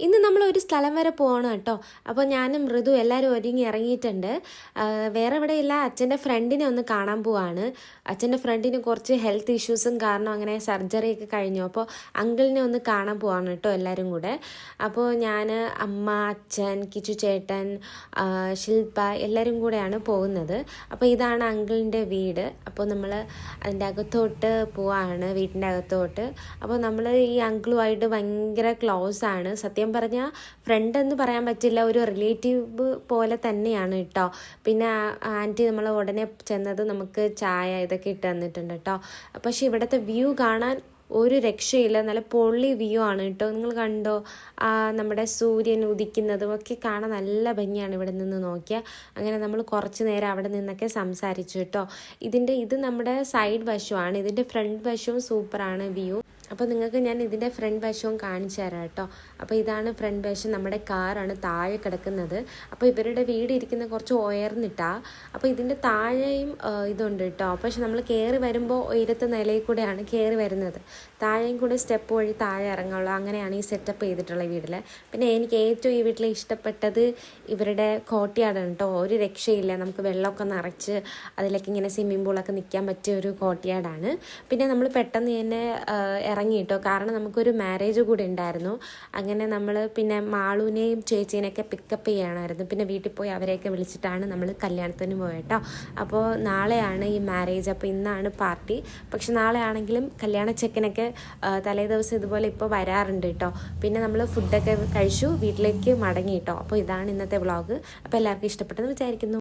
ഇന്ന് നമ്മളൊരു സ്ഥലം വരെ പോകണം കേട്ടോ. അപ്പോൾ ഞാനും മൃദു എല്ലാവരും ഒരുങ്ങി ഇറങ്ങിയിട്ടുണ്ട്. വേറെ എവിടെയില്ല, അച്ഛൻ്റെ ഫ്രണ്ടിനെ ഒന്ന് കാണാൻ പോവാണ്. അച്ഛൻ്റെ ഫ്രണ്ടിന് കുറച്ച് ഹെൽത്ത് ഇഷ്യൂസും കാരണം അങ്ങനെ സർജറിയൊക്കെ കഴിഞ്ഞു. അപ്പോൾ അങ്കിളിനെ ഒന്ന് കാണാൻ പോവാണ് കേട്ടോ എല്ലാവരും കൂടെ. അപ്പോൾ ഞാൻ, അമ്മ, അച്ഛൻ, കിച്ചു ചേട്ടൻ, ശില്പ എല്ലാവരും കൂടെയാണ് പോകുന്നത്. അപ്പോൾ ഇതാണ് അങ്കിളിൻ്റെ വീട്. അപ്പോൾ നമ്മൾ അതിൻ്റെ അകത്തോട്ട് പോവാണ്, വീട്ടിൻ്റെ അകത്തോട്ട്. അപ്പോൾ നമ്മൾ ഈ അങ്കിളുമായിട്ട് ഭയങ്കര ക്ലോസ് ആണ്. സത്യം പറഞ്ഞാൽ ഫ്രണ്ട് എന്ന് പറയാൻ പറ്റില്ല, ഒരു റിലേറ്റീവ് പോലെ തന്നെയാണ് കേട്ടോ. പിന്നെ ആൻറ്റി നമ്മൾ ഉടനെ ചെന്നത് നമുക്ക് ചായ ഇതൊക്കെ ഇട്ട് തന്നിട്ടുണ്ട് കേട്ടോ. പക്ഷേ ഇവിടുത്തെ വ്യൂ കാണാൻ ഒരു രക്ഷയില്ല, നല്ല പൊള്ളി വ്യൂ ആണ് കേട്ടോ. നിങ്ങൾ കണ്ടോ, നമ്മുടെ സൂര്യൻ ഉദിക്കുന്നതും ഒക്കെ കാണാൻ നല്ല ഭംഗിയാണ് ഇവിടെ നിന്ന് നോക്കിയാൽ. അങ്ങനെ നമ്മൾ കുറച്ച് നേരം അവിടെ നിന്നൊക്കെ സംസാരിച്ചു കേട്ടോ. ഇത് നമ്മുടെ സൈഡ് വശമാണ്, ഇതിൻ്റെ ഫ്രണ്ട് വശവും സൂപ്പറാണ് വ്യൂ. അപ്പോൾ നിങ്ങൾക്ക് ഞാൻ ഇതിൻ്റെ ഫ്രണ്ട് വശവും കാണിച്ചു തരാം കേട്ടോ. അപ്പോൾ ഇതാണ് ഫ്രണ്ട് വശം, നമ്മുടെ കാറാണ് താഴെ കിടക്കുന്നത്. അപ്പോൾ ഇവരുടെ വീട് ഇരിക്കുന്ന കുറച്ച് ഉയർന്നിട്ടാ. അപ്പോൾ ഇതിൻ്റെ താഴെയും ഇതുണ്ട് കേട്ടോ. പക്ഷെ നമ്മൾ കയറി വരുമ്പോൾ ഉയരത്തെ നിലയിൽ കൂടെയാണ് കയറി വരുന്നത്. താഴെയും കൂടെ സ്റ്റെപ്പ് വഴി താഴെ ഇറങ്ങാനുള്ളൂ. അങ്ങനെയാണ് ഈ സെറ്റപ്പ് ചെയ്തിട്ടുള്ള വീട്ടിൽ. പിന്നെ എനിക്ക് ഏറ്റവും ഈ വീട്ടിൽ ഇഷ്ടപ്പെട്ടത് ഇവരുടെ കോട്ടിയാടാണ് കേട്ടോ. ഒരു രക്ഷയില്ല, നമുക്ക് വെള്ളമൊക്കെ നിറച്ച് അതിലേക്ക് ഇങ്ങനെ സ്വിമ്മിംഗ് പൂളൊക്കെ നിൽക്കാൻ പറ്റിയ ഒരു കോട്ടിയാടാണ്. പിന്നെ നമ്മൾ പെട്ടെന്ന് തന്നെ ഇറങ്ങി കേട്ടോ, കാരണം നമുക്കൊരു മാരേജ് കൂടി ഉണ്ടായിരുന്നു. അങ്ങനെ നമ്മൾ പിന്നെ മാളൂനെയും ചേച്ചീനെയൊക്കെ പിക്കപ്പ് ചെയ്യണമായിരുന്നു. പിന്നെ വീട്ടിൽ പോയി അവരെയൊക്കെ വിളിച്ചിട്ടാണ് നമ്മൾ കല്യാണത്തിന് പോയത് കേട്ടോ. അപ്പോൾ നാളെയാണ് ഈ മാരേജ്, അപ്പോൾ ഇന്നാണ് പാർട്ടി. പക്ഷെ നാളെ ആണെങ്കിലും കല്യാണ ചെക്കനൊക്കെ തലേ ദിവസം ഇതുപോലെ ഇപ്പോൾ വരാറുണ്ട് കേട്ടോ. പിന്നെ നമ്മൾ ഫുഡൊക്കെ കഴിച്ചു വീട്ടിലേക്ക് മടങ്ങി കേട്ടോ. അപ്പോൾ ഇതാണ് ഇന്നത്തെ വ്ളോഗ്. അപ്പോൾ എല്ലാവർക്കും ഇഷ്ടപ്പെട്ടെന്ന് വിചാരിക്കുന്നു.